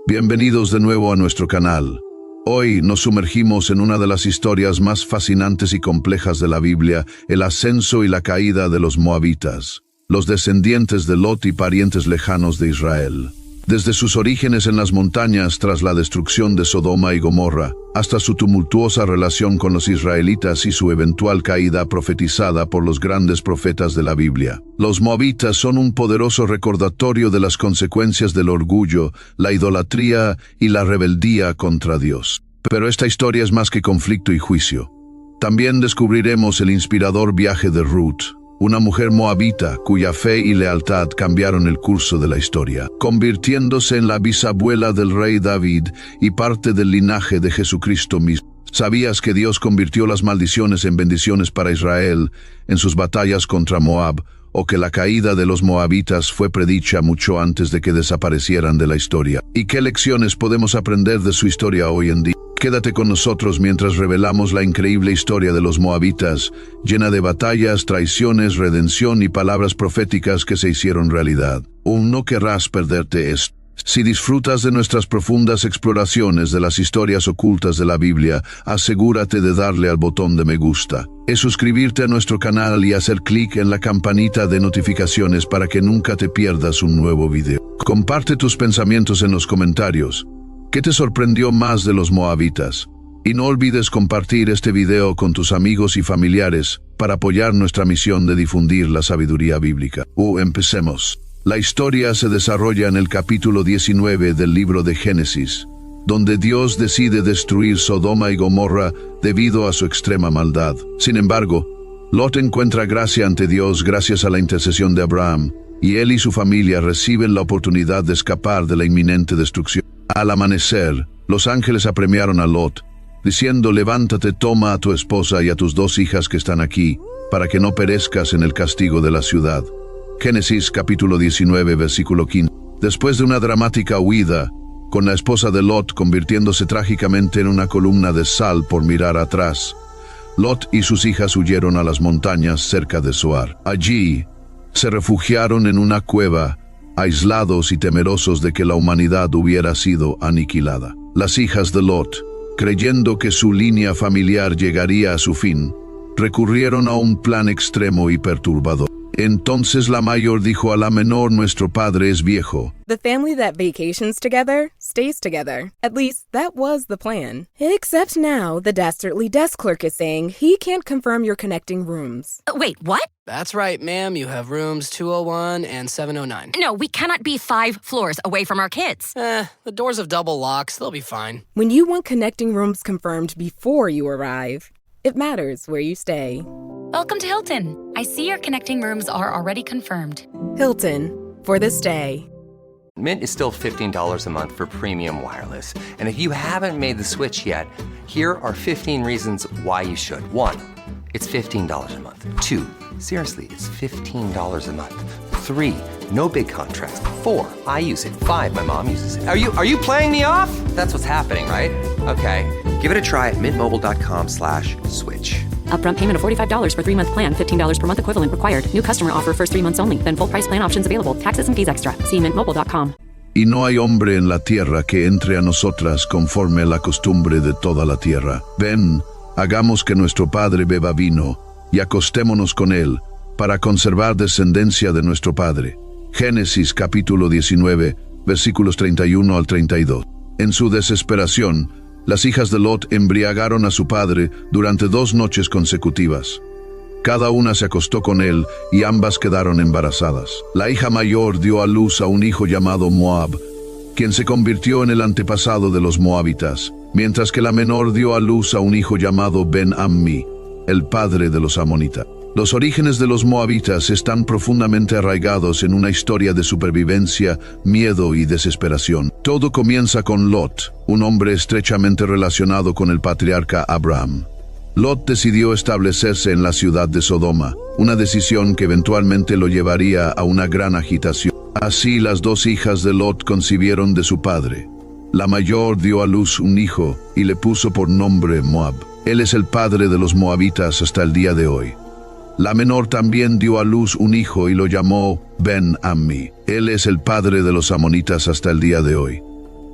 Bienvenidos de nuevo a nuestro canal. Hoy nos sumergimos en una de las historias más fascinantes y complejas de la Biblia, el ascenso y la caída de los moabitas, los descendientes de Lot y parientes lejanos de Israel. Desde sus orígenes en las montañas tras la destrucción de Sodoma y Gomorra, hasta su tumultuosa relación con los israelitas y su eventual caída profetizada por los grandes profetas de la Biblia. Los moabitas son un poderoso recordatorio de las consecuencias del orgullo, la idolatría y la rebeldía contra Dios. Pero esta historia es más que conflicto y juicio. También descubriremos el inspirador viaje de Ruth, una mujer moabita cuya fe y lealtad cambiaron el curso de la historia, convirtiéndose en la bisabuela del rey David y parte del linaje de Jesucristo mismo. ¿Sabías que Dios convirtió las maldiciones en bendiciones para Israel en sus batallas contra Moab, o que la caída de los moabitas fue predicha mucho antes de que desaparecieran de la historia? ¿Y qué lecciones podemos aprender de su historia hoy en día? Quédate con nosotros mientras revelamos la increíble historia de los moabitas, llena de batallas, traiciones, redención y palabras proféticas que se hicieron realidad. No querrás perderte esto. Si disfrutas de nuestras profundas exploraciones de las historias ocultas de la Biblia, asegúrate de darle al botón de me gusta. Es suscribirte a nuestro canal y hacer clic en la campanita de notificaciones para que nunca te pierdas un nuevo video. Comparte tus pensamientos en los comentarios. ¿Qué te sorprendió más de los moabitas? Y no olvides compartir este video con tus amigos y familiares para apoyar nuestra misión de difundir la sabiduría bíblica. Empecemos. La historia se desarrolla en el capítulo 19 del libro de Génesis, donde Dios decide destruir Sodoma y Gomorra debido a su extrema maldad. Sin embargo, Lot encuentra gracia ante Dios gracias a la intercesión de Abraham, y él y su familia reciben la oportunidad de escapar de la inminente destrucción. Al amanecer, los ángeles apremiaron a Lot, diciendo: levántate, toma a tu esposa y a tus 2 hijas que están aquí, para que no perezcas en el castigo de la ciudad. Génesis capítulo 19, versículo 15. Después de una dramática huida, con la esposa de Lot convirtiéndose trágicamente en una columna de sal por mirar atrás, Lot y sus hijas huyeron a las montañas cerca de Zoar. Allí, se refugiaron en una cueva, aislados y temerosos de que la humanidad hubiera sido aniquilada. Las hijas de Lot, creyendo que su línea familiar llegaría a su fin, recurrieron a un plan extremo y perturbador. Entonces la mayor dijo a la menor: nuestro padre es viejo. The family that vacations together stays together. At least that was the plan. Except now the dastardly desk clerk is saying he can't confirm your connecting rooms. Wait, what? That's right, ma'am. You have rooms 201 and 709. No, we cannot be 5 floors away from our kids. The doors have double locks. They'll be fine. When you want connecting rooms confirmed before you arrive, it matters where you stay. Welcome to Hilton. I see your connecting rooms are already confirmed. Hilton, for this day. Mint is still $15 a month for premium wireless. And if you haven't made the switch yet, here are 15 reasons why you should. 1, it's $15 a month. 2, seriously, it's $15 a month. 3, no big contracts. 4, I use it. 5, my mom uses it. Are you playing me off? That's what's happening, right? Okay, give it a try at mintmobile.com/switch. Upfront payment of $45 for 3-month plan, $15 per month equivalent required. New customer offer first 3 months only. Then full price plan options available. Taxes and fees extra. See mintmobile.com. Y no hay hombre en la tierra que entre a nosotras conforme a la costumbre de toda la tierra. Ven, hagamos que nuestro padre beba vino, y acostémonos con él, para conservar descendencia de nuestro padre. Génesis capítulo 19, versículos 31 al 32. En su desesperación, las hijas de Lot embriagaron a su padre durante 2 noches consecutivas. Cada una se acostó con él y ambas quedaron embarazadas. La hija mayor dio a luz a un hijo llamado Moab, quien se convirtió en el antepasado de los moabitas, mientras que la menor dio a luz a un hijo llamado Ben-Ammi, el padre de los amonitas. Los orígenes de los moabitas están profundamente arraigados en una historia de supervivencia, miedo y desesperación. Todo comienza con Lot, un hombre estrechamente relacionado con el patriarca Abraham. Lot decidió establecerse en la ciudad de Sodoma, una decisión que eventualmente lo llevaría a una gran agitación. Así las 2 hijas de Lot concibieron de su padre. La mayor dio a luz un hijo y le puso por nombre Moab. Él es el padre de los moabitas hasta el día de hoy. La menor también dio a luz un hijo y lo llamó Ben-Ammi. Él es el padre de los amonitas hasta el día de hoy.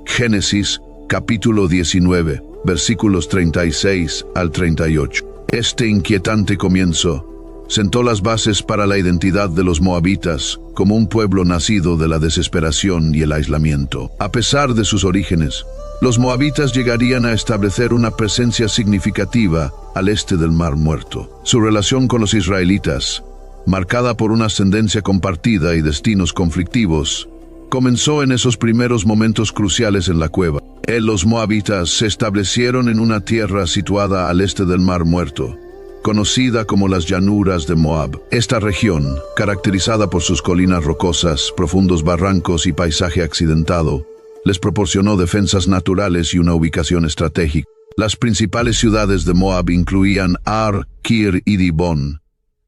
Génesis, capítulo 19, versículos 36 al 38. Este inquietante comienzo sentó las bases para la identidad de los moabitas como un pueblo nacido de la desesperación y el aislamiento. A pesar de sus orígenes, los moabitas llegarían a establecer una presencia significativa al este del Mar Muerto. Su relación con los israelitas, marcada por una ascendencia compartida y destinos conflictivos, comenzó en esos primeros momentos cruciales en la cueva. Los moabitas se establecieron en una tierra situada al este del Mar Muerto, conocida como las llanuras de Moab. Esta región, caracterizada por sus colinas rocosas, profundos barrancos y paisaje accidentado, les proporcionó defensas naturales y una ubicación estratégica. Las principales ciudades de Moab incluían Ar, Kir y Dibón,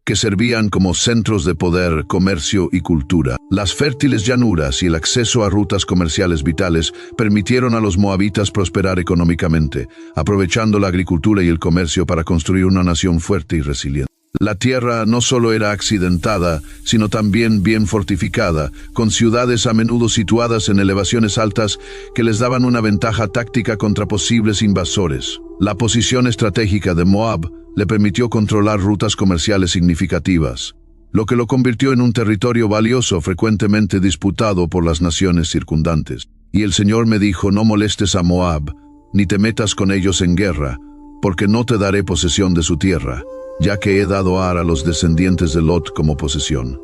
que servían como centros de poder, comercio y cultura. Las fértiles llanuras y el acceso a rutas comerciales vitales permitieron a los moabitas prosperar económicamente, aprovechando la agricultura y el comercio para construir una nación fuerte y resiliente. La tierra no solo era accidentada, sino también bien fortificada, con ciudades a menudo situadas en elevaciones altas que les daban una ventaja táctica contra posibles invasores. La posición estratégica de Moab le permitió controlar rutas comerciales significativas, lo que lo convirtió en un territorio valioso frecuentemente disputado por las naciones circundantes. Y el Señor me dijo: no molestes a Moab, ni te metas con ellos en guerra, porque no te daré posesión de su tierra, ya que he dado a Ar a los descendientes de Lot como posesión.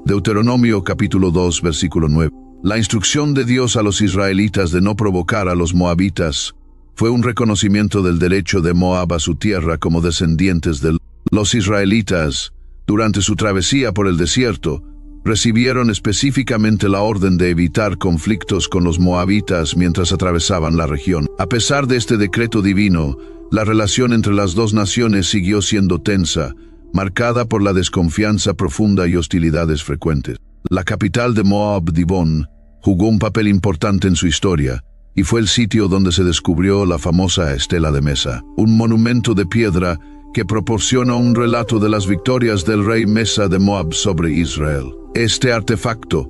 Deuteronomio capítulo 2 versículo 9. La instrucción de Dios a los israelitas de no provocar a los moabitas fue un reconocimiento del derecho de Moab a su tierra como descendientes de Lot. Los israelitas, durante su travesía por el desierto, recibieron específicamente la orden de evitar conflictos con los moabitas mientras atravesaban la región. A pesar de este decreto divino, la relación entre las dos naciones siguió siendo tensa, marcada por la desconfianza profunda y hostilidades frecuentes. La capital de Moab, Dibón, jugó un papel importante en su historia, y fue el sitio donde se descubrió la famosa estela de Mesa, un monumento de piedra que proporciona un relato de las victorias del rey Mesa de Moab sobre Israel. Este artefacto,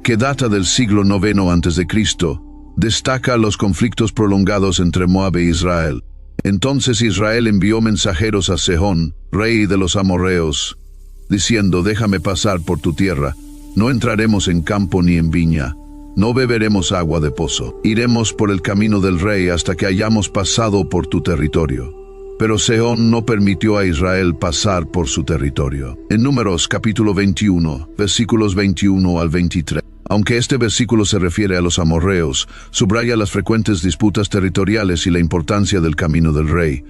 que data del siglo IX a.C., destaca los conflictos prolongados entre Moab e Israel. Entonces Israel envió mensajeros a Sehón, rey de los amorreos, diciendo: déjame pasar por tu tierra, no entraremos en campo ni en viña, no beberemos agua de pozo, iremos por el camino del rey hasta que hayamos pasado por tu territorio. Pero Sehón no permitió a Israel pasar por su territorio. En Números capítulo 21, versículos 21 al 23. Aunque este versículo se refiere a los amorreos, subraya las frecuentes disputas territoriales y la importancia del camino del rey,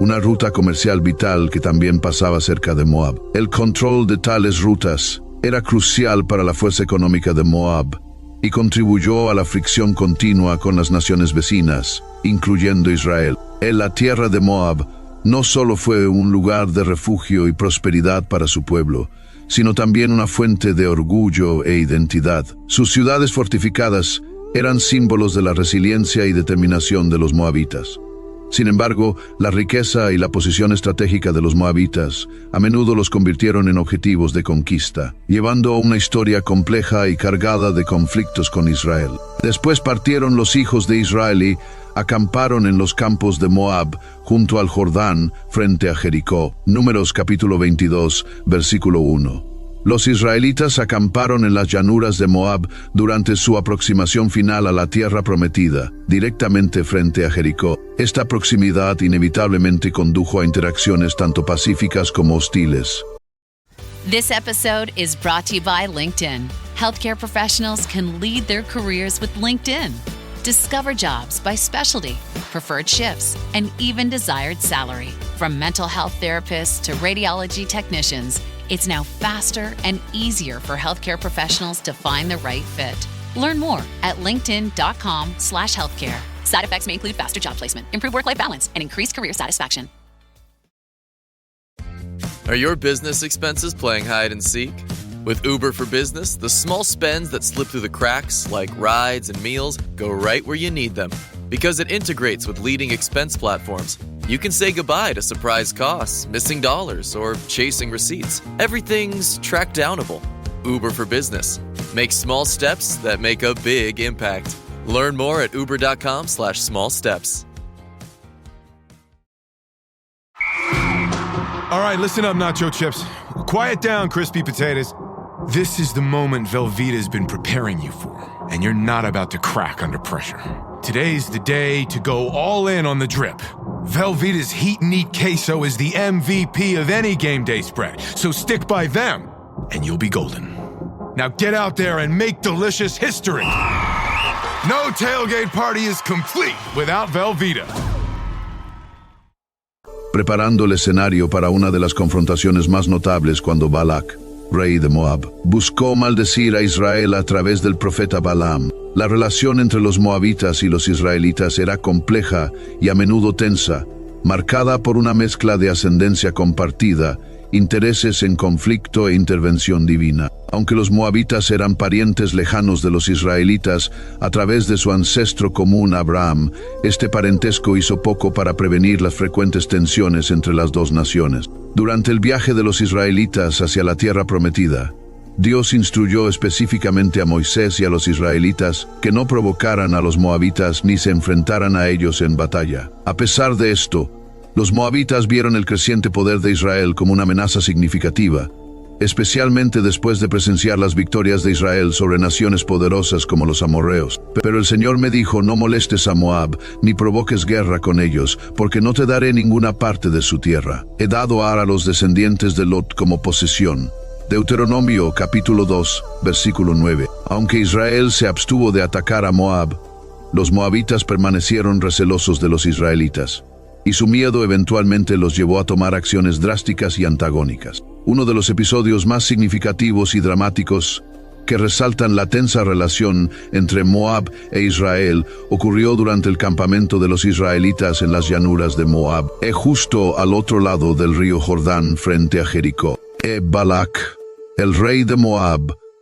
una ruta comercial vital que también pasaba cerca de Moab. El control de tales rutas era crucial para la fuerza económica de Moab y contribuyó a la fricción continua con las naciones vecinas, incluyendo Israel. En la tierra de Moab no solo fue un lugar de refugio y prosperidad para su pueblo, sino también una fuente de orgullo e identidad. Sus ciudades fortificadas eran símbolos de la resiliencia y determinación de los moabitas. Sin embargo, la riqueza y la posición estratégica de los moabitas a menudo los convirtieron en objetivos de conquista, llevando a una historia compleja y cargada de conflictos con Israel. Después partieron los hijos de Israel y acamparon en los campos de Moab, junto al Jordán, frente a Jericó. Números capítulo 22, versículo 1. Los israelitas acamparon en las llanuras de Moab durante su aproximación final a la tierra prometida, directamente frente a Jericó. Esta proximidad inevitablemente condujo a interacciones tanto pacíficas como hostiles. This episode is brought to you by LinkedIn. Healthcare professionals can lead their careers with LinkedIn. Discover jobs by specialty, preferred shifts, and even desired salary. From mental health therapists to radiology technicians, it's now faster and easier for healthcare professionals to find the right fit. Learn more at linkedin.com/healthcare. Side effects may include faster job placement, improved work-life balance, and increased career satisfaction. Are your business expenses playing hide and seek? With Uber for Business, the small spends that slip through the cracks, like rides and meals, go right where you need them. Because it integrates with leading expense platforms, you can say goodbye to surprise costs, missing dollars, or chasing receipts. Everything's track-downable. Uber for Business. Make small steps that make a big impact. Learn more at uber.com/smallsteps. All right, listen up, nacho chips. Quiet down, crispy potatoes. This is the moment Velveeta's been preparing you for, and you're not about to crack under pressure. Today's the day to go all in on the drip. Velveeta's Heat and Eat Queso is the MVP of any game day spread, so stick by them, and you'll be golden. Now get out there and make delicious history. No tailgate party is complete without Velveeta. Preparando el escenario para una de las confrontaciones más notables cuando Balak, rey de Moab, buscó maldecir a Israel a través del profeta Balaam. La relación entre los moabitas y los israelitas era compleja y a menudo tensa, marcada por una mezcla de ascendencia compartida, intereses en conflicto e intervención divina. Aunque los moabitas eran parientes lejanos de los israelitas a través de su ancestro común Abraham, este parentesco hizo poco para prevenir las frecuentes tensiones entre las dos naciones. Durante el viaje de los israelitas hacia la tierra prometida, Dios instruyó específicamente a Moisés y a los israelitas que no provocaran a los moabitas ni se enfrentaran a ellos en batalla. A pesar de esto, los moabitas vieron el creciente poder de Israel como una amenaza significativa, especialmente después de presenciar las victorias de Israel sobre naciones poderosas como los amorreos. Pero el Señor me dijo: no molestes a Moab, ni provoques guerra con ellos, porque no te daré ninguna parte de su tierra. He dado a los descendientes de Lot como posesión. Deuteronomio capítulo 2, versículo 9. Aunque Israel se abstuvo de atacar a Moab, los moabitas permanecieron recelosos de los israelitas, y su miedo eventualmente los llevó a tomar acciones drásticas y antagónicas. Uno de los episodios más significativos y dramáticos que resaltan la tensa relación entre Moab e Israel ocurrió durante el campamento de los israelitas en las llanuras de Moab, justo al otro lado del río Jordán frente a Jericó. Balak, el rey de Moab,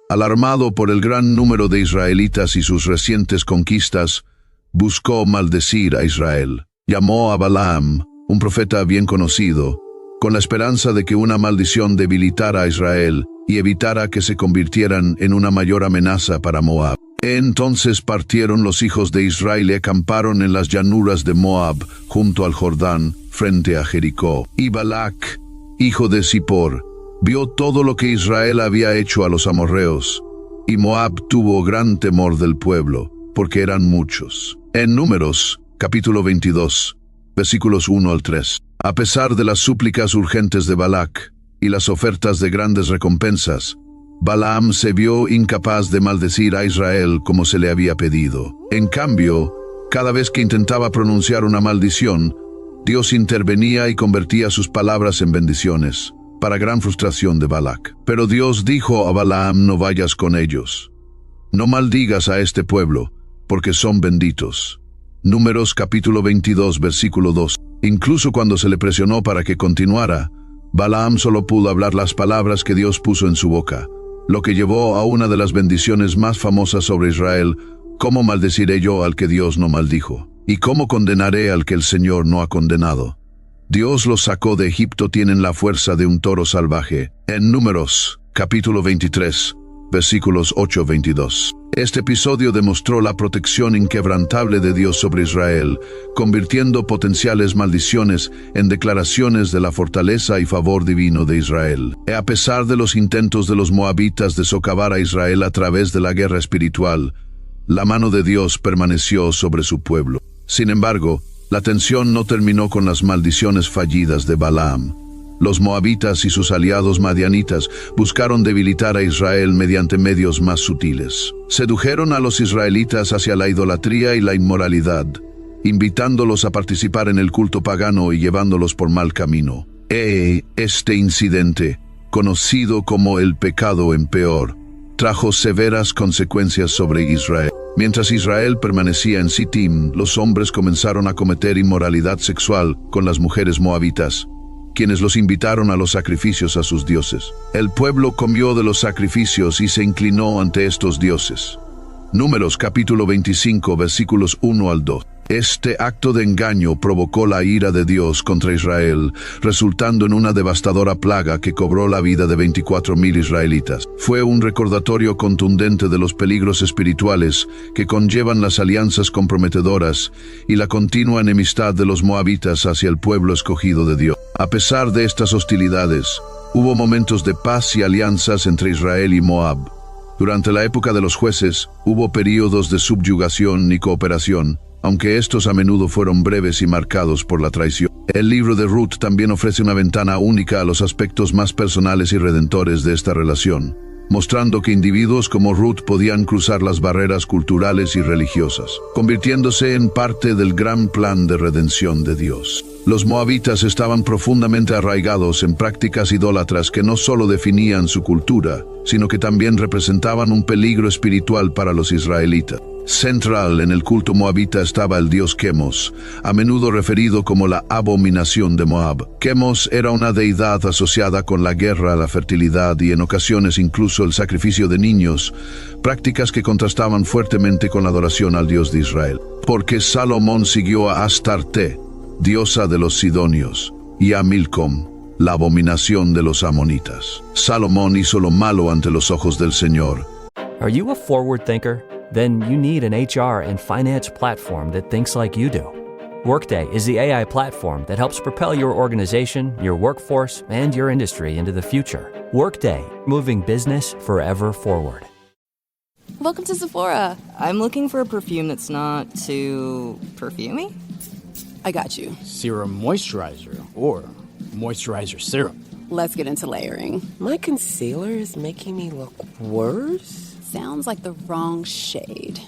alarmado por el gran número de israelitas y sus recientes conquistas, buscó maldecir a Israel. Llamó a Balaam, un profeta bien conocido, con la esperanza de que una maldición debilitara a Israel y evitara que se convirtieran en una mayor amenaza para Moab. Entonces partieron los hijos de Israel y acamparon en las llanuras de Moab, junto al Jordán, frente a Jericó. Y Balak, hijo de Zippor, vio todo lo que Israel había hecho a los amorreos, y Moab tuvo gran temor del pueblo, porque eran muchos. En Números, capítulo 22, versículos 1 al 3. A pesar de las súplicas urgentes de Balak y las ofertas de grandes recompensas, Balaam se vio incapaz de maldecir a Israel como se le había pedido. En cambio, cada vez que intentaba pronunciar una maldición, Dios intervenía y convertía sus palabras en bendiciones, para gran frustración de Balak. Pero Dios dijo a Balaam: no vayas con ellos. No maldigas a este pueblo, porque son benditos. Números capítulo 22, versículo 2. Incluso cuando se le presionó para que continuara, Balaam solo pudo hablar las palabras que Dios puso en su boca, lo que llevó a una de las bendiciones más famosas sobre Israel: ¿cómo maldeciré yo al que Dios no maldijo? ¿Y cómo condenaré al que el Señor no ha condenado? Dios los sacó de Egipto, tienen la fuerza de un toro salvaje. En Números, capítulo 23, versículos 8-22. Este episodio demostró la protección inquebrantable de Dios sobre Israel, convirtiendo potenciales maldiciones en declaraciones de la fortaleza y favor divino de Israel. A pesar de los intentos de los moabitas de socavar a Israel a través de la guerra espiritual, la mano de Dios permaneció sobre su pueblo. Sin embargo, la tensión no terminó con las maldiciones fallidas de Balaam. Los moabitas y sus aliados madianitas buscaron debilitar a Israel mediante medios más sutiles. Sedujeron a los israelitas hacia la idolatría y la inmoralidad, invitándolos a participar en el culto pagano y llevándolos por mal camino. Este incidente, conocido como el pecado en peor, trajo severas consecuencias sobre Israel. Mientras Israel permanecía en Sittim, los hombres comenzaron a cometer inmoralidad sexual con las mujeres moabitas, quienes los invitaron a los sacrificios a sus dioses. El pueblo comió de los sacrificios y se inclinó ante estos dioses. Números capítulo 25 versículos 1 al 2. Este acto de engaño provocó la ira de Dios contra Israel, resultando en una devastadora plaga que cobró la vida de 24,000 israelitas. Fue un recordatorio contundente de los peligros espirituales que conllevan las alianzas comprometedoras y la continua enemistad de los moabitas hacia el pueblo escogido de Dios. A pesar de estas hostilidades, hubo momentos de paz y alianzas entre Israel y Moab. Durante la época de los jueces, hubo períodos de subyugación y cooperación, aunque estos a menudo fueron breves y marcados por la traición. El libro de Ruth también ofrece una ventana única a los aspectos más personales y redentores de esta relación, mostrando que individuos como Ruth podían cruzar las barreras culturales y religiosas, convirtiéndose en parte del gran plan de redención de Dios. Los moabitas estaban profundamente arraigados en prácticas idólatras que no solo definían su cultura, sino que también representaban un peligro espiritual para los israelitas. Central en el culto moabita estaba el dios Quemos, a menudo referido como la abominación de Moab. Quemos era una deidad asociada con la guerra, la fertilidad y en ocasiones incluso el sacrificio de niños, prácticas que contrastaban fuertemente con la adoración al Dios de Israel. Porque Salomón siguió a Astarte, diosa de los sidonios, y a Milcom, la abominación de los amonitas. Salomón hizo lo malo ante los ojos del Señor. Are you a forward thinker? Then you need an HR and finance platform that thinks like you do. Workday is the AI platform that helps propel your organization, your workforce, and your industry into the future. Workday, moving business forever forward. Welcome to Sephora. I'm looking for a perfume that's not too perfumey. I got you. Serum moisturizer or moisturizer serum. Let's get into layering. My concealer is making me look worse. Sounds like the wrong shade.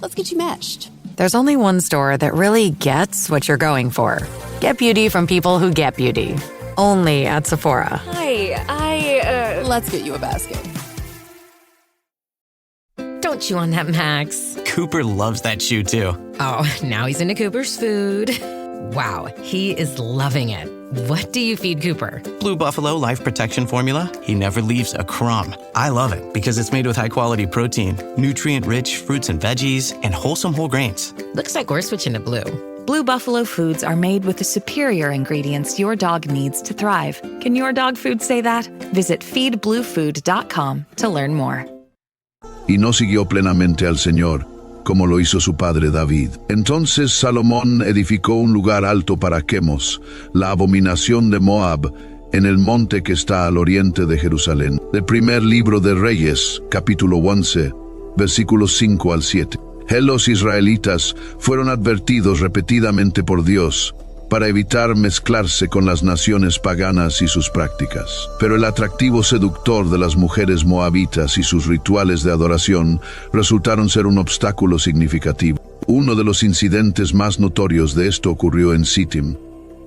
Let's get you matched. There's only one store that really gets what you're going for. Get beauty from people who get beauty. Only at Sephora. Hi, Let's get you a basket. Don't chew on that, Max. Cooper loves that chew, too. Oh, now he's into Cooper's food. Wow, he is loving it. What do you feed Cooper? Blue Buffalo Life Protection Formula. He never leaves a crumb. I love it because it's made with high-quality protein, nutrient-rich fruits and veggies, and wholesome whole grains. Looks like we're switching to Blue. Blue Buffalo foods are made with the superior ingredients your dog needs to thrive. Can your dog food say that? Visit feedbluefood.com to learn more. Y no siguió plenamente al Señor, como lo hizo su padre David. Entonces Salomón edificó un lugar alto para Quemos, la abominación de Moab, en el monte que está al oriente de Jerusalén. El primer libro de Reyes, capítulo 11, versículos 5 al 7. Los israelitas fueron advertidos repetidamente por Dios para evitar mezclarse con las naciones paganas y sus prácticas. Pero el atractivo seductor de las mujeres moabitas y sus rituales de adoración resultaron ser un obstáculo significativo. Uno de los incidentes más notorios de esto ocurrió en Sittim,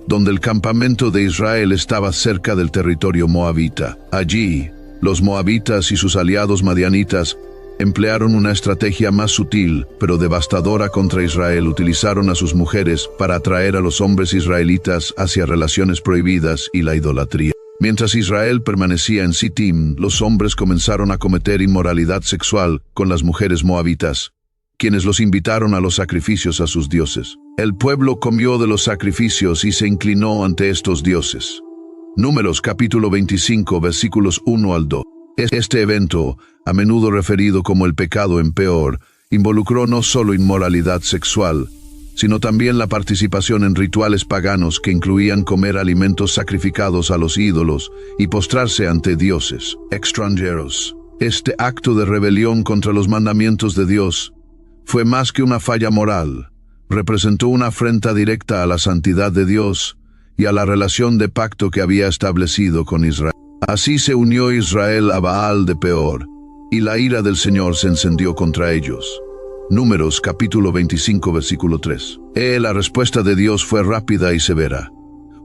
donde el campamento de Israel estaba cerca del territorio moabita. Allí, los moabitas y sus aliados madianitas emplearon una estrategia más sutil, pero devastadora contra Israel. Utilizaron a sus mujeres para atraer a los hombres israelitas hacia relaciones prohibidas y la idolatría. Mientras Israel permanecía en Sittim, los hombres comenzaron a cometer inmoralidad sexual con las mujeres moabitas, quienes los invitaron a los sacrificios a sus dioses. El pueblo comió de los sacrificios y se inclinó ante estos dioses. Números capítulo 25 versículos 1 al 2. Este evento, a menudo referido como el pecado en peor, involucró no solo inmoralidad sexual, sino también la participación en rituales paganos que incluían comer alimentos sacrificados a los ídolos y postrarse ante dioses extranjeros. Este acto de rebelión contra los mandamientos de Dios fue más que una falla moral, representó una afrenta directa a la santidad de Dios y a la relación de pacto que había establecido con Israel. Así se unió Israel a Baal de Peor, y la ira del Señor se encendió contra ellos. Números capítulo 25 versículo 3. La respuesta de Dios fue rápida y severa.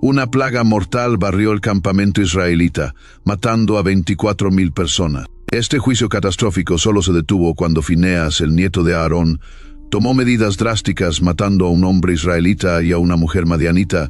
Una plaga mortal barrió el campamento israelita, matando a 24,000 personas. Este juicio catastrófico solo se detuvo cuando Fineas, el nieto de Aarón, tomó medidas drásticas matando a un hombre israelita y a una mujer madianita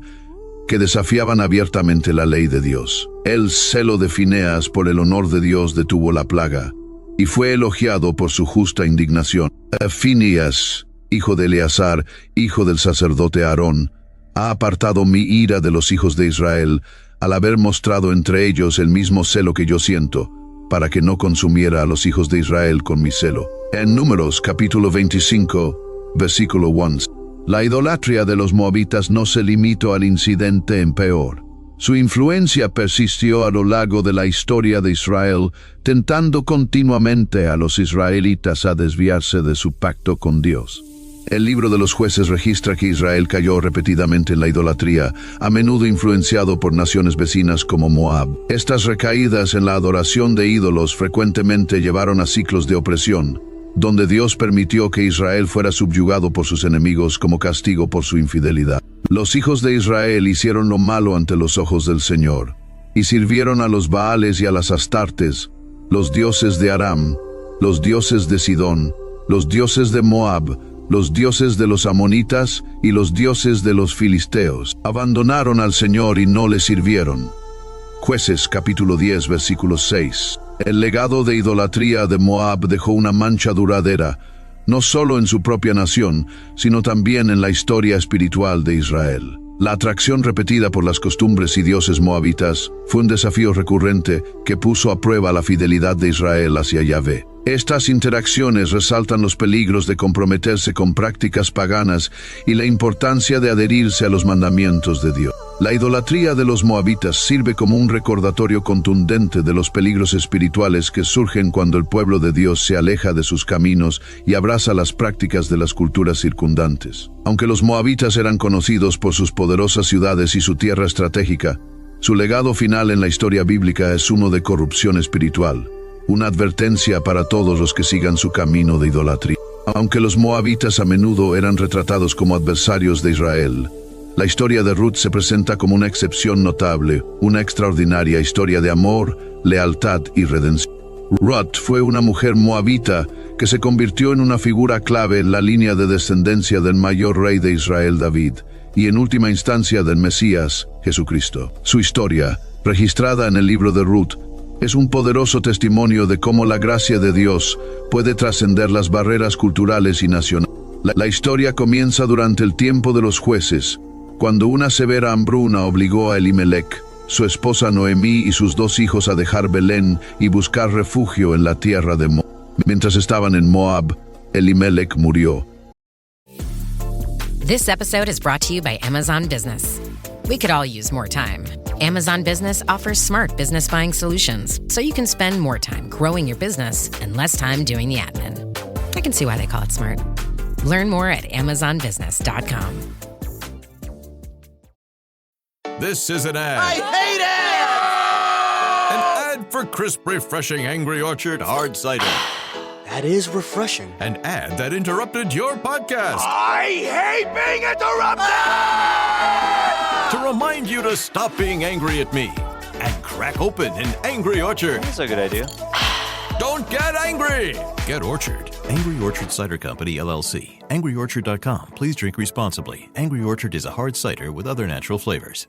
que desafiaban abiertamente la ley de Dios. El celo de Fineas por el honor de Dios detuvo la plaga, y fue elogiado por su justa indignación. Finías, hijo de Eleazar, hijo del sacerdote Aarón, ha apartado mi ira de los hijos de Israel, al haber mostrado entre ellos el mismo celo que yo siento, para que no consumiera a los hijos de Israel con mi celo. En Números capítulo 25, versículo 1. La idolatría de los moabitas no se limitó al incidente en Peor. Su influencia persistió a lo largo de la historia de Israel, tentando continuamente a los israelitas a desviarse de su pacto con Dios. El libro de los Jueces registra que Israel cayó repetidamente en la idolatría, a menudo influenciado por naciones vecinas como Moab. Estas recaídas en la adoración de ídolos frecuentemente llevaron a ciclos de opresión, donde Dios permitió que Israel fuera subyugado por sus enemigos como castigo por su infidelidad. Los hijos de Israel hicieron lo malo ante los ojos del Señor, y sirvieron a los Baales y a las Astartes, los dioses de Aram, los dioses de Sidón, los dioses de Moab, los dioses de los amonitas y los dioses de los filisteos. Abandonaron al Señor y no le sirvieron. Jueces capítulo 10 versículo 6. El legado de idolatría de Moab dejó una mancha duradera, no solo en su propia nación, sino también en la historia espiritual de Israel. La atracción repetida por las costumbres y dioses moabitas fue un desafío recurrente que puso a prueba la fidelidad de Israel hacia Yahvé. Estas interacciones resaltan los peligros de comprometerse con prácticas paganas y la importancia de adherirse a los mandamientos de Dios. La idolatría de los moabitas sirve como un recordatorio contundente de los peligros espirituales que surgen cuando el pueblo de Dios se aleja de sus caminos y abraza las prácticas de las culturas circundantes. Aunque los moabitas eran conocidos por sus poderosas ciudades y su tierra estratégica, su legado final en la historia bíblica es uno de corrupción espiritual. Una advertencia para todos los que sigan su camino de idolatría. Aunque los moabitas a menudo eran retratados como adversarios de Israel, la historia de Ruth se presenta como una excepción notable, una extraordinaria historia de amor, lealtad y redención. Ruth fue una mujer moabita que se convirtió en una figura clave en la línea de descendencia del mayor rey de Israel, David, y en última instancia del Mesías, Jesucristo. Su historia, registrada en el libro de Ruth, es un poderoso testimonio de cómo la gracia de Dios puede trascender las barreras culturales y nacionales. La historia comienza durante el tiempo de los jueces, cuando una severa hambruna obligó a Elimelech, su esposa Noemí y sus 2 hijos a dejar Belén y buscar refugio en la tierra de Moab. Mientras estaban en Moab, Elimelech murió. This episode is brought to you by Amazon Business. We could all use more time. Amazon Business offers smart business buying solutions, so you can spend more time growing your business and less time doing the admin. I can see why they call it smart. Learn more at amazonbusiness.com. This is an ad. I hate it! An ad for crisp, refreshing Angry Orchard hard cider. That is refreshing. An ad that interrupted your podcast. I hate being interrupted! To remind you to stop being angry at me and crack open an Angry Orchard. That's a good idea. Don't get angry! Get Orchard. Angry Orchard Cider Company, LLC. AngryOrchard.com. Please drink responsibly. Angry Orchard is a hard cider with other natural flavors.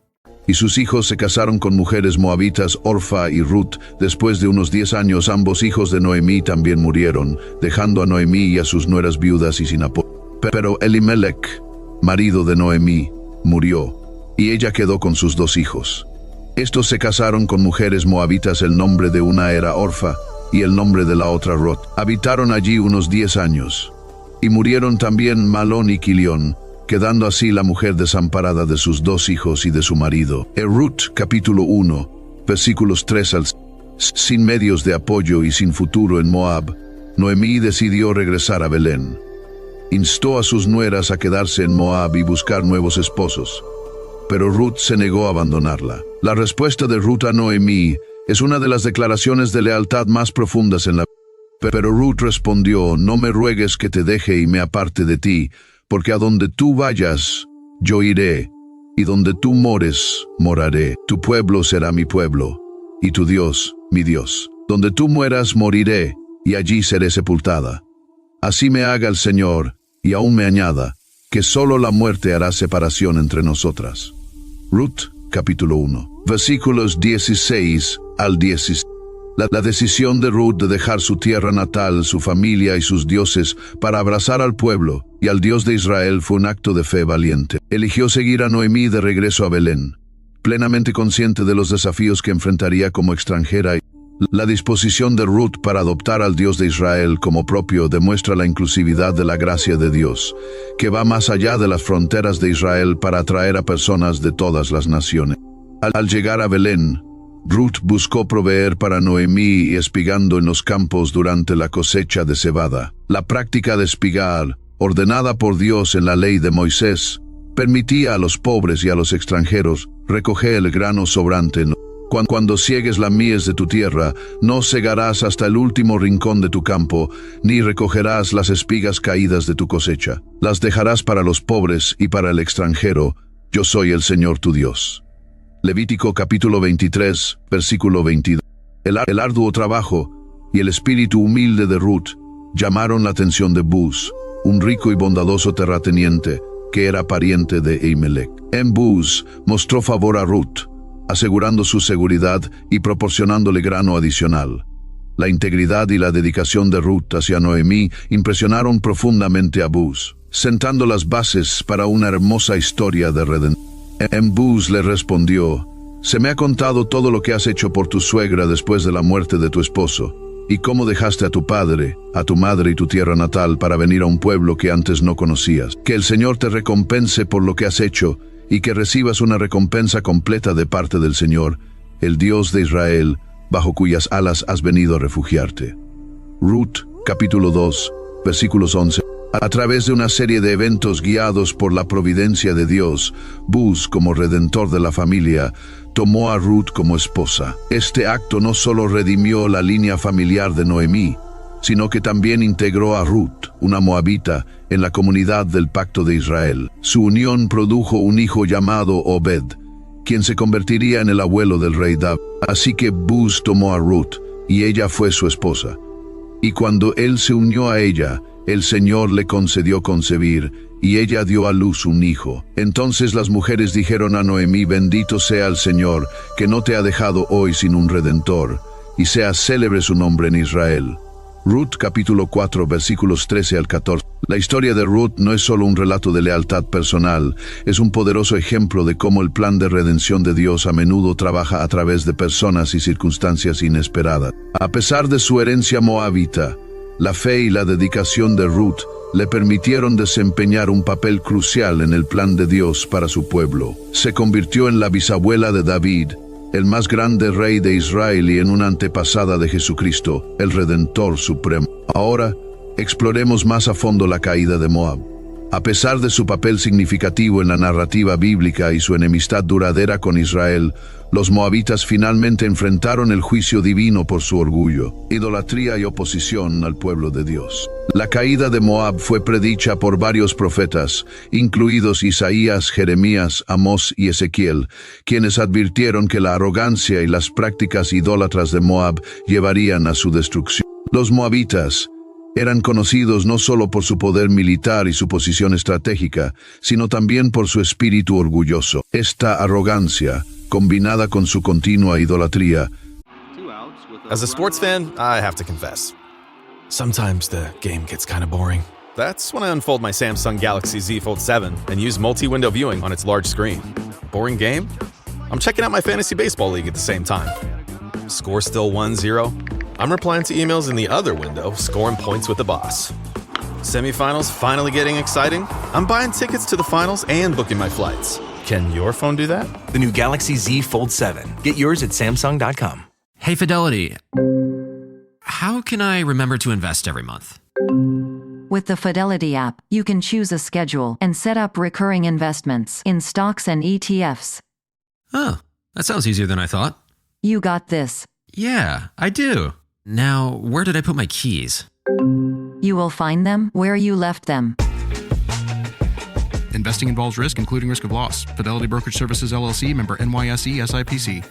Y sus hijos se casaron con mujeres moabitas, Orfa y Ruth. Después de unos 10 años, ambos hijos de Noemí también murieron, dejando a Noemí y a sus nueras viudas y sin apoyo. Pero Elimelech, marido de Noemí, murió, y ella quedó con sus 2 hijos. Estos se casaron con mujeres moabitas. El nombre de una era Orfa y el nombre de la otra Ruth. Habitaron allí unos 10 años, y murieron también Malón y Quilión, quedando así la mujer desamparada de sus 2 hijos y de su marido. Ruth, capítulo 1, versículos 3 al 6. Sin medios de apoyo y sin futuro en Moab, Noemí decidió regresar a Belén. Instó a sus nueras a quedarse en Moab y buscar nuevos esposos, pero Ruth se negó a abandonarla. La respuesta de Ruth a Noemí es una de las declaraciones de lealtad más profundas en la vida. Pero Ruth respondió: no me ruegues que te deje y me aparte de ti, porque a donde tú vayas, yo iré, y donde tú mores, moraré. Tu pueblo será mi pueblo, y tu Dios, mi Dios. Donde tú mueras, moriré, y allí seré sepultada. Así me haga el Señor, y aún me añada, que solo la muerte hará separación entre nosotras. Ruth, capítulo 1, versículos 16 al 17. La decisión de Ruth de dejar su tierra natal, su familia y sus dioses para abrazar al pueblo y al Dios de Israel fue un acto de fe valiente. Eligió seguir a Noemí de regreso a Belén, plenamente consciente de los desafíos que enfrentaría como extranjera. La disposición de Ruth para adoptar al Dios de Israel como propio demuestra la inclusividad de la gracia de Dios, que va más allá de las fronteras de Israel para atraer a personas de todas las naciones. Al llegar a Belén, Ruth buscó proveer para Noemí y espigando en los campos durante la cosecha de cebada. La práctica de espigar, ordenada por Dios en la ley de Moisés, permitía a los pobres y a los extranjeros recoger el grano sobrante. Cuando ciegues la mies de tu tierra, no segarás hasta el último rincón de tu campo, ni recogerás las espigas caídas de tu cosecha. Las dejarás para los pobres y para el extranjero. Yo soy el Señor tu Dios. Levítico capítulo 23, versículo 22. El arduo trabajo y el espíritu humilde de Ruth llamaron la atención de Buz, un rico y bondadoso terrateniente que era pariente de Elimelech. Buz mostró favor a Ruth, asegurando su seguridad y proporcionándole grano adicional. La integridad y la dedicación de Ruth hacia Noemí impresionaron profundamente a Buz, sentando las bases para una hermosa historia de redención. Buz le respondió: «Se me ha contado todo lo que has hecho por tu suegra después de la muerte de tu esposo, y cómo dejaste a tu padre, a tu madre y tu tierra natal para venir a un pueblo que antes no conocías. Que el Señor te recompense por lo que has hecho, y que recibas una recompensa completa de parte del Señor, el Dios de Israel, bajo cuyas alas has venido a refugiarte». Ruth, capítulo 2, versículos 11. A través de una serie de eventos guiados por la providencia de Dios, Buz, como redentor de la familia, tomó a Ruth como esposa. Este acto no solo redimió la línea familiar de Noemí, sino que también integró a Ruth, una moabita, en la comunidad del pacto de Israel. Su unión produjo un hijo llamado Obed, quien se convertiría en el abuelo del rey David. Así que Buz tomó a Ruth, y ella fue su esposa. Y cuando él se unió a ella, el Señor le concedió concebir, y ella dio a luz un hijo. Entonces las mujeres dijeron a Noemí: «Bendito sea el Señor, que no te ha dejado hoy sin un redentor, y sea célebre su nombre en Israel». Ruth capítulo 4 versículos 13 al 14. La historia de Ruth no es solo un relato de lealtad personal, es un poderoso ejemplo de cómo el plan de redención de Dios a menudo trabaja a través de personas y circunstancias inesperadas. A pesar de su herencia moabita, la fe y la dedicación de Ruth le permitieron desempeñar un papel crucial en el plan de Dios para su pueblo. Se convirtió en la bisabuela de David, el más grande rey de Israel, y en una antepasada de Jesucristo, el Redentor Supremo. Ahora, exploremos más a fondo la caída de Moab. A pesar de su papel significativo en la narrativa bíblica y su enemistad duradera con Israel, los moabitas finalmente enfrentaron el juicio divino por su orgullo, idolatría y oposición al pueblo de Dios. La caída de Moab fue predicha por varios profetas, incluidos Isaías, Jeremías, Amós y Ezequiel, quienes advirtieron que la arrogancia y las prácticas idólatras de Moab llevarían a su destrucción. Los moabitas eran conocidos no solo por su poder militar y su posición estratégica, sino también por su espíritu orgulloso. Esta arrogancia, combinada con su continua idolatría. As a sports fan, I have to confess, sometimes the game gets kind of boring. That's when I unfold my Samsung Galaxy Z Fold 7 and use multi-window viewing on its large screen. Boring game? I'm checking out my fantasy baseball league at the same time. Score still 1-0? I'm replying to emails in the other window, scoring points with the boss. Semifinals finally getting exciting? I'm buying tickets to the finals and booking my flights. Can your phone do that? The new Galaxy Z Fold 7. Get yours at Samsung.com. Hey, Fidelity. How can I remember to invest every month? With the Fidelity app, you can choose a schedule and set up recurring investments in stocks and ETFs. Oh, that sounds easier than I thought. You got this. Yeah, I do. Now, where did I put my keys? You will find them where you left them. Investing involves risk, including risk of loss. Fidelity Brokerage Services, LLC, member NYSE, SIPC.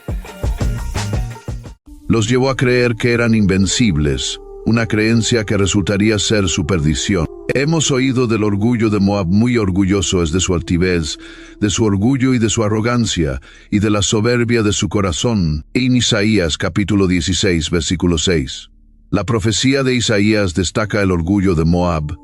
Los llevó a creer que eran invencibles, una creencia que resultaría ser su perdición. Hemos oído del orgullo de Moab. Muy orgulloso es de su altivez, de su orgullo y de su arrogancia, y de la soberbia de su corazón. En Isaías capítulo 16, versículo 6. La profecía de Isaías destaca el orgullo de Moab,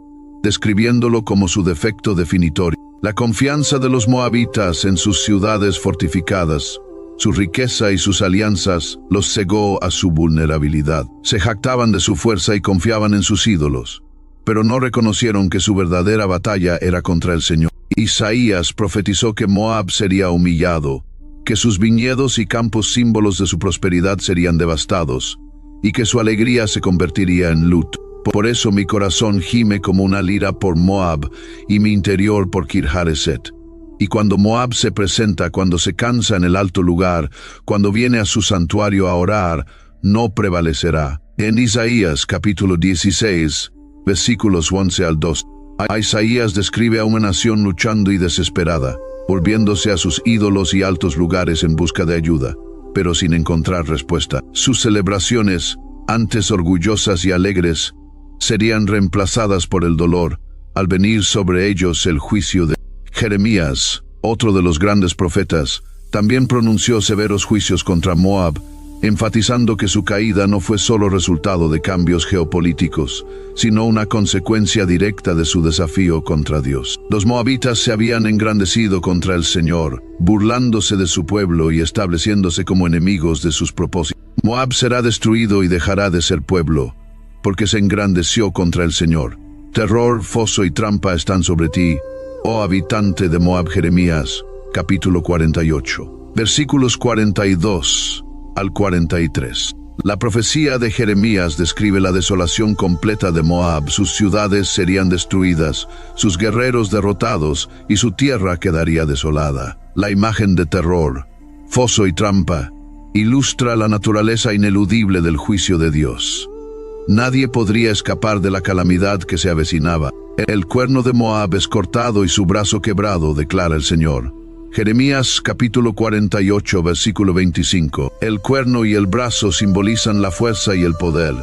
describiéndolo como su defecto definitorio. La confianza de los moabitas en sus ciudades fortificadas, su riqueza y sus alianzas los cegó a su vulnerabilidad. Se jactaban de su fuerza y confiaban en sus ídolos, pero no reconocieron que su verdadera batalla era contra el Señor. Isaías profetizó que Moab sería humillado, que sus viñedos y campos símbolos de su prosperidad serían devastados, y que su alegría se convertiría en luto. Por eso mi corazón gime como una lira por Moab, y mi interior por Kir-Hareset. Y cuando Moab se presenta, cuando se cansa en el alto lugar, cuando viene a su santuario a orar, no prevalecerá. En Isaías capítulo 16, versículos 11 al 2, Isaías describe a una nación luchando y desesperada, volviéndose a sus ídolos y altos lugares en busca de ayuda, pero sin encontrar respuesta. Sus celebraciones, antes orgullosas y alegres, serían reemplazadas por el dolor, al venir sobre ellos el juicio de Jeremías, otro de los grandes profetas, también pronunció severos juicios contra Moab, enfatizando que su caída no fue solo resultado de cambios geopolíticos, sino una consecuencia directa de su desafío contra Dios. Los moabitas se habían engrandecido contra el Señor, burlándose de su pueblo y estableciéndose como enemigos de sus propósitos. Moab será destruido y dejará de ser pueblo, porque se engrandeció contra el Señor. Terror, foso y trampa están sobre ti, oh habitante de Moab. Jeremías, capítulo 48, versículos 42 al 43. La profecía de Jeremías describe la desolación completa de Moab. Sus ciudades serían destruidas, sus guerreros derrotados, y su tierra quedaría desolada. La imagen de terror, foso y trampa ilustra la naturaleza ineludible del juicio de Dios. Nadie podría escapar de la calamidad que se avecinaba. El cuerno de Moab es cortado y su brazo quebrado, declara el Señor. Jeremías capítulo 48, versículo 25. El cuerno y el brazo simbolizan la fuerza y el poder,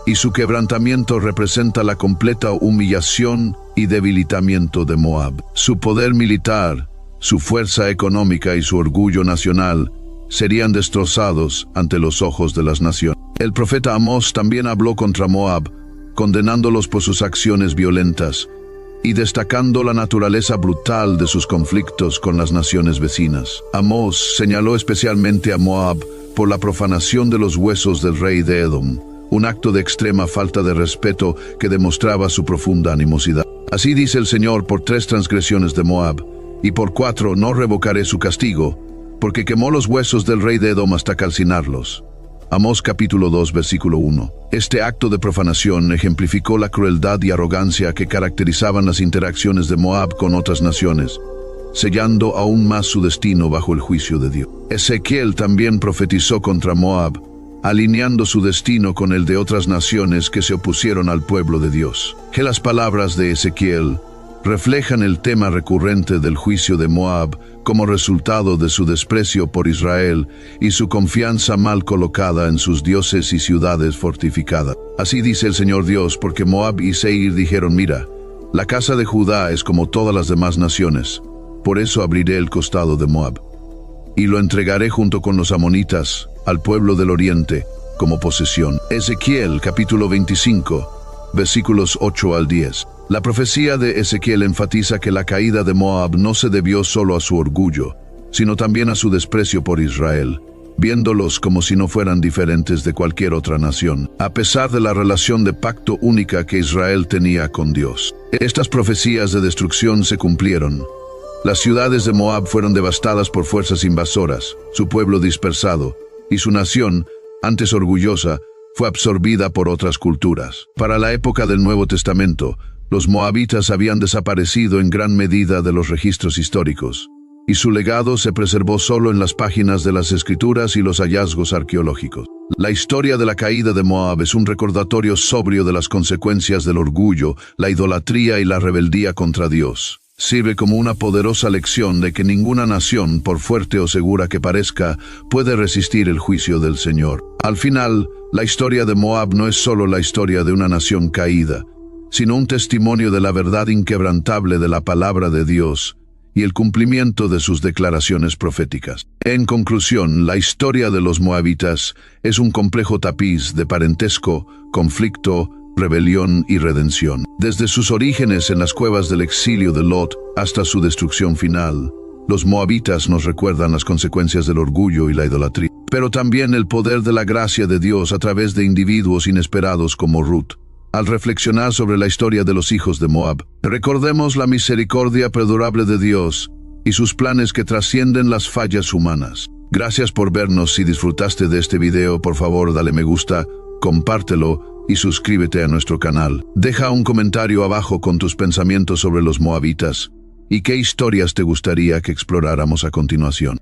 y su quebrantamiento representa la completa humillación y debilitamiento de Moab. Su poder militar, su fuerza económica y su orgullo nacional serían destrozados ante los ojos de las naciones. El profeta Amós también habló contra Moab, condenándolos por sus acciones violentas y destacando la naturaleza brutal de sus conflictos con las naciones vecinas. Amós señaló especialmente a Moab por la profanación de los huesos del rey de Edom, un acto de extrema falta de respeto que demostraba su profunda animosidad. Así dice el Señor: por 3 transgresiones de Moab, y por 4 no revocaré su castigo, porque quemó los huesos del rey de Edom hasta calcinarlos. Amós capítulo 2, versículo 1. Este acto de profanación ejemplificó la crueldad y arrogancia que caracterizaban las interacciones de Moab con otras naciones, sellando aún más su destino bajo el juicio de Dios. Ezequiel también profetizó contra Moab, alineando su destino con el de otras naciones que se opusieron al pueblo de Dios. Que las palabras de Ezequiel reflejan el tema recurrente del juicio de Moab como resultado de su desprecio por Israel y su confianza mal colocada en sus dioses y ciudades fortificadas. Así dice el Señor Dios: porque Moab y Seir dijeron: mira, la casa de Judá es como todas las demás naciones, por eso abriré el costado de Moab, y lo entregaré junto con los amonitas al pueblo del oriente como posesión. Ezequiel capítulo 25, versículos 8 al 10. La profecía de Ezequiel enfatiza que la caída de Moab no se debió solo a su orgullo, sino también a su desprecio por Israel, viéndolos como si no fueran diferentes de cualquier otra nación, a pesar de la relación de pacto única que Israel tenía con Dios. Estas profecías de destrucción se cumplieron. Las ciudades de Moab fueron devastadas por fuerzas invasoras, su pueblo dispersado, y su nación, antes orgullosa, fue absorbida por otras culturas. Para la época del Nuevo Testamento, los moabitas habían desaparecido en gran medida de los registros históricos, y su legado se preservó solo en las páginas de las Escrituras y los hallazgos arqueológicos. La historia de la caída de Moab es un recordatorio sobrio de las consecuencias del orgullo, la idolatría y la rebeldía contra Dios. Sirve como una poderosa lección de que ninguna nación, por fuerte o segura que parezca, puede resistir el juicio del Señor. Al final, la historia de Moab no es solo la historia de una nación caída, sino un testimonio de la verdad inquebrantable de la palabra de Dios y el cumplimiento de sus declaraciones proféticas. En conclusión, la historia de los moabitas es un complejo tapiz de parentesco, conflicto, rebelión y redención. Desde sus orígenes en las cuevas del exilio de Lot hasta su destrucción final, los moabitas nos recuerdan las consecuencias del orgullo y la idolatría, pero también el poder de la gracia de Dios a través de individuos inesperados como Ruth. Al reflexionar sobre la historia de los hijos de Moab, recordemos la misericordia perdurable de Dios y sus planes que trascienden las fallas humanas. Gracias por vernos. Si disfrutaste de este video, por favor dale me gusta, compártelo y suscríbete a nuestro canal. Deja un comentario abajo con tus pensamientos sobre los moabitas y qué historias te gustaría que exploráramos a continuación.